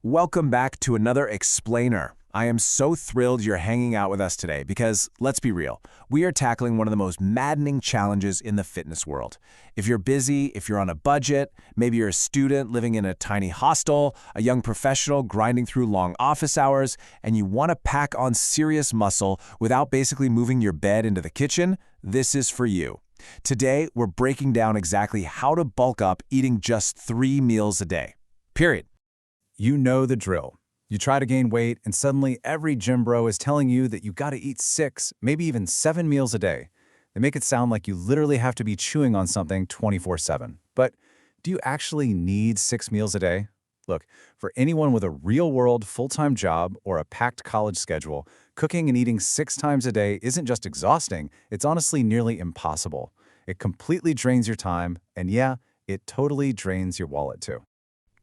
Welcome back to another Explainer. I am so thrilled you're hanging out with us today because, let's be real, we are tackling one of the most maddening challenges in the fitness world. If you're busy, if you're on a budget, maybe you're a student living in a tiny hostel, a young professional grinding through long office hours, and you want to pack on serious muscle without basically moving your bed into the kitchen, this is for you. Today, we're breaking down exactly how to bulk up eating just 3 meals a day. Period. You know the drill. You try to gain weight, and suddenly every gym bro is telling you that you gotta eat 6, maybe even 7 meals a day. They make it sound like you literally have to be chewing on something 24/7. But do you actually need 6 meals a day? Look, for anyone with a real-world full-time job or a packed college schedule, cooking and eating 6 times a day isn't just exhausting, it's honestly nearly impossible. It completely drains your time, and yeah, it totally drains your wallet too.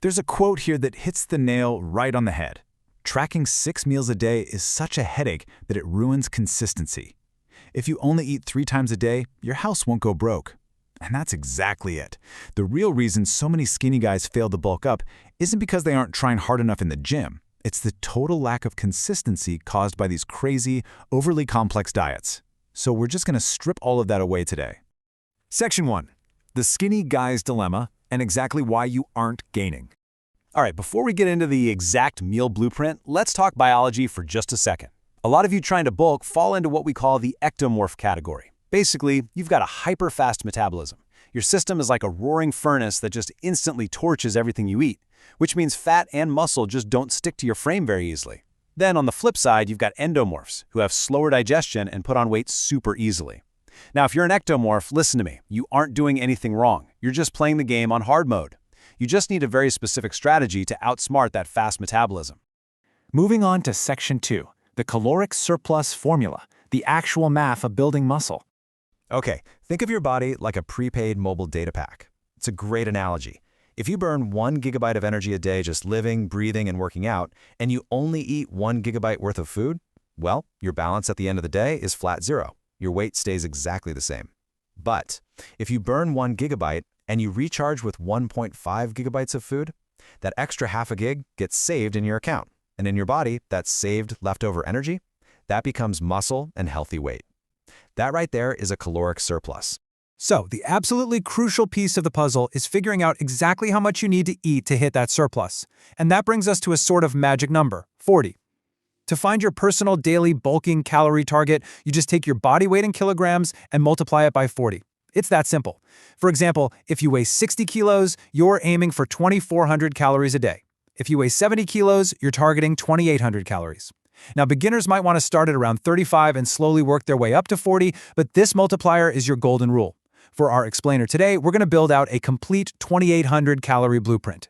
There's a quote here that hits the nail right on the head. Tracking 6 meals a day is such a headache that it ruins consistency. If you only eat 3 times a day, your house won't go broke. And that's exactly it. The real reason so many skinny guys fail to bulk up isn't because they aren't trying hard enough in the gym. It's the total lack of consistency caused by these crazy, overly complex diets. So we're just going to strip all of that away today. Section 1. The Skinny Guy's Dilemma and exactly why you aren't gaining. All right, before we get into the exact meal blueprint, let's talk biology for just a second. A lot of you trying to bulk fall into what we call the ectomorph category. Basically, you've got a hyper-fast metabolism. Your system is like a roaring furnace that just instantly torches everything you eat, which means fat and muscle just don't stick to your frame very easily. Then on the flip side, you've got endomorphs, who have slower digestion and put on weight super easily. Now, if you're an ectomorph, listen to me. You aren't doing anything wrong. You're just playing the game on hard mode. You just need a very specific strategy to outsmart that fast metabolism. Moving on to Section 2, the caloric surplus formula, the actual math of building muscle. Okay, think of your body like a prepaid mobile data pack. It's a great analogy. If you burn 1 gigabyte of energy a day just living, breathing, and working out, and you only eat 1 gigabyte worth of food, well, your balance at the end of the day is flat zero. Your weight stays exactly the same. But if you burn 1 gigabyte and you recharge with 1.5 gigabytes of food, that extra half a gig gets saved in your account. And in your body, that saved leftover energy, that becomes muscle and healthy weight. That right there is a caloric surplus. So, the absolutely crucial piece of the puzzle is figuring out exactly how much you need to eat to hit that surplus. And that brings us to a sort of magic number, 40. To find your personal daily bulking calorie target, you just take your body weight in kilograms and multiply it by 40. It's that simple. For example, if you weigh 60 kilos, you're aiming for 2,400 calories a day. If you weigh 70 kilos, you're targeting 2,800 calories. Now, beginners might want to start at around 35 and slowly work their way up to 40, but this multiplier is your golden rule. For our explainer today, we're going to build out a complete 2,800 calorie blueprint.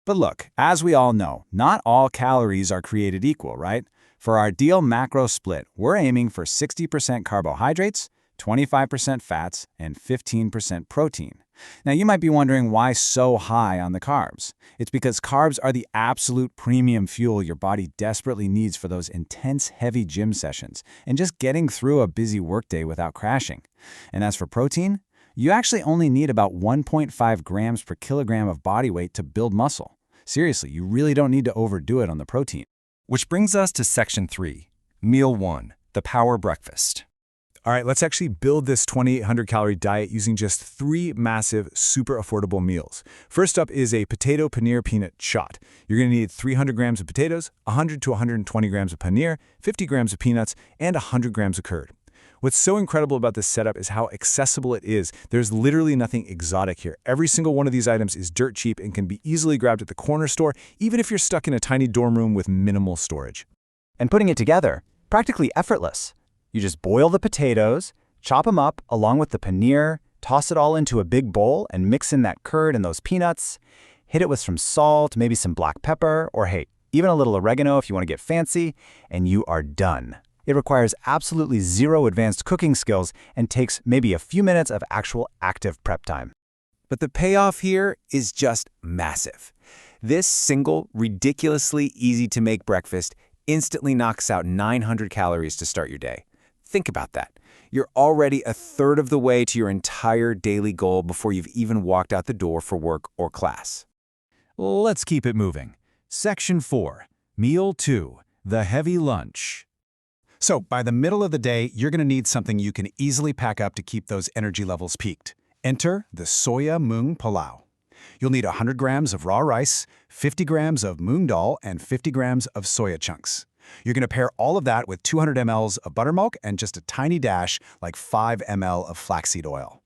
But look, as we all know, not all calories are created equal, right? For our ideal macro split, we're aiming for 60% carbohydrates, 25% fats, and 15% protein. Now, you might be wondering why so high on the carbs. It's because carbs are the absolute premium fuel your body desperately needs for those intense, heavy gym sessions and just getting through a busy workday without crashing. And as for protein, you actually only need about 1.5 grams per kilogram of body weight to build muscle. Seriously, you really don't need to overdo it on the protein. Which brings us to Section 3, Meal 1, the Power Breakfast. All right, let's actually build this 2,800 calorie diet using just 3 massive, super affordable meals. First up is a potato paneer peanut shot. You're going to need 300 grams of potatoes, 100 to 120 grams of paneer, 50 grams of peanuts, and 100 grams of curd. What's so incredible about this setup is how accessible it is. There's literally nothing exotic here. Every single one of these items is dirt cheap and can be easily grabbed at the corner store, even if you're stuck in a tiny dorm room with minimal storage. And putting it together, practically effortless. You just boil the potatoes, chop them up along with the paneer, toss it all into a big bowl and mix in that curd and those peanuts. Hit it with some salt, maybe some black pepper, or hey, even a little oregano if you want to get fancy, and you are done. It requires absolutely zero advanced cooking skills and takes maybe a few minutes of actual active prep time. But the payoff here is just massive. This single, ridiculously easy-to-make breakfast instantly knocks out 900 calories to start your day. Think about that. You're already a third of the way to your entire daily goal before you've even walked out the door for work or class. Let's keep it moving. Section 4. Meal 2. The heavy lunch. So, by the middle of the day, you're going to need something you can easily pack up to keep those energy levels peaked. Enter the soya mung pulao. You'll need 100 grams of raw rice, 50 grams of moong dal, and 50 grams of soya chunks. You're going to pair all of that with 200 ml of buttermilk and just a tiny dash, like 5 ml of flaxseed oil.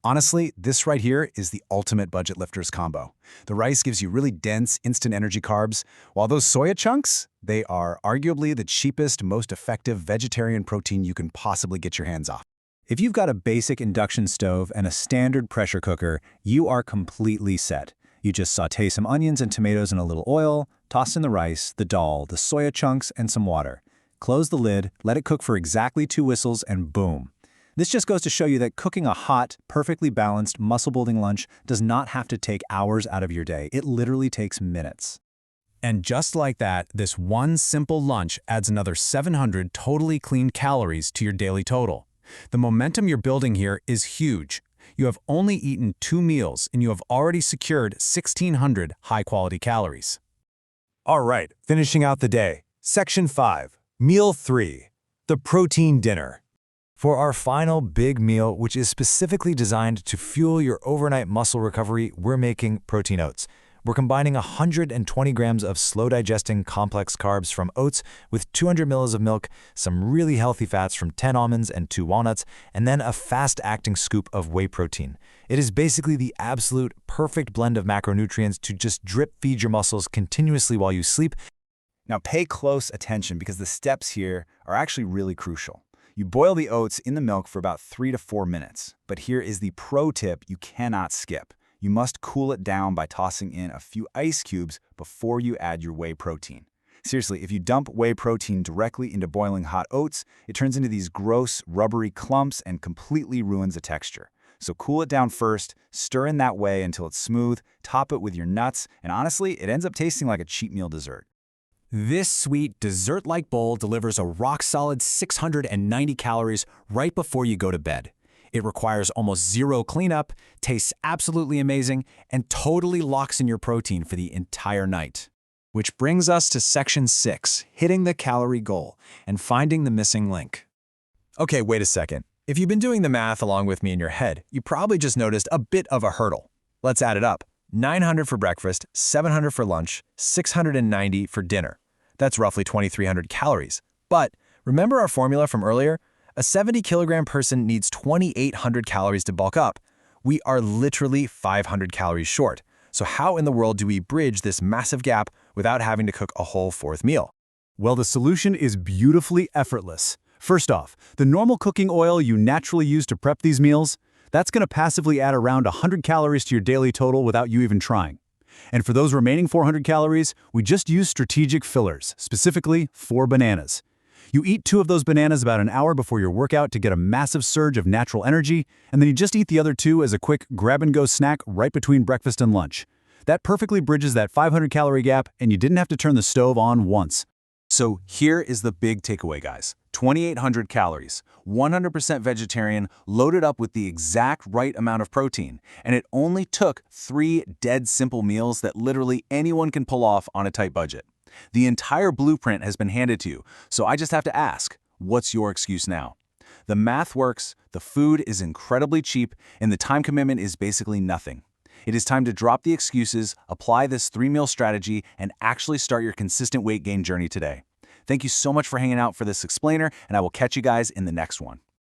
Honestly, this right here is the ultimate budget lifters combo. The rice gives you really dense, instant energy carbs, while those soya chunks, they are arguably the cheapest, most effective vegetarian protein you can possibly get your hands on. If you've got a basic induction stove and a standard pressure cooker, you are completely set. You just sauté some onions and tomatoes in a little oil, toss in the rice, the dal, the soya chunks, and some water. Close the lid, let it cook for exactly 2 whistles, and boom. This just goes to show you that cooking a hot, perfectly balanced, muscle-building lunch does not have to take hours out of your day. It literally takes minutes. And just like that, this one simple lunch adds another 700 totally clean calories to your daily total. The momentum you're building here is huge. You have only eaten 2 meals, and you have already secured 1,600 high-quality calories. All right, finishing out the day. Section 5. Meal 3. The protein dinner. For our final big meal, which is specifically designed to fuel your overnight muscle recovery, we're making protein oats. We're combining 120 grams of slow-digesting complex carbs from oats with 200 ml of milk, some really healthy fats from 10 almonds and 2 walnuts, and then a fast-acting scoop of whey protein. It is basically the absolute perfect blend of macronutrients to just drip-feed your muscles continuously while you sleep. Now pay close attention because the steps here are actually really crucial. You boil the oats in the milk for about 3 to 4 minutes. But here is the pro tip you cannot skip. You must cool it down by tossing in a few ice cubes before you add your whey protein. Seriously, if you dump whey protein directly into boiling hot oats, it turns into these gross, rubbery clumps and completely ruins the texture. So cool it down first, stir in that whey until it's smooth, top it with your nuts, and honestly, it ends up tasting like a cheat meal dessert. This sweet, dessert-like bowl delivers a rock-solid 690 calories right before you go to bed. It requires almost zero cleanup, tastes absolutely amazing, and totally locks in your protein for the entire night. Which brings us to Section 6, hitting the calorie goal and finding the missing link. Okay, wait a second. If you've been doing the math along with me in your head, you probably just noticed a bit of a hurdle. Let's add it up. 900 for breakfast, 700 for lunch, 690 for dinner. That's roughly 2,300 calories. But remember our formula from earlier? A 70-kilogram person needs 2,800 calories to bulk up. We are literally 500 calories short. So how in the world do we bridge this massive gap without having to cook a whole 4th meal? Well, the solution is beautifully effortless. First off, the normal cooking oil you naturally use to prep these meals, that's going to passively add around 100 calories to your daily total without you even trying. And for those remaining 400 calories, we just use strategic fillers, specifically 4 bananas. You eat 2 of those bananas about an hour before your workout to get a massive surge of natural energy, and then you just eat the other 2 as a quick grab-and-go snack right between breakfast and lunch. That perfectly bridges that 500-calorie gap, and you didn't have to turn the stove on once. So here is the big takeaway, guys. 2,800 calories, 100% vegetarian, loaded up with the exact right amount of protein. And it only took 3 dead simple meals that literally anyone can pull off on a tight budget. The entire blueprint has been handed to you, so I just have to ask, what's your excuse now? The math works, the food is incredibly cheap, and the time commitment is basically nothing. It is time to drop the excuses, apply this 3-meal strategy, and actually start your consistent weight gain journey today. Thank you so much for hanging out for this explainer, and I will catch you guys in the next one.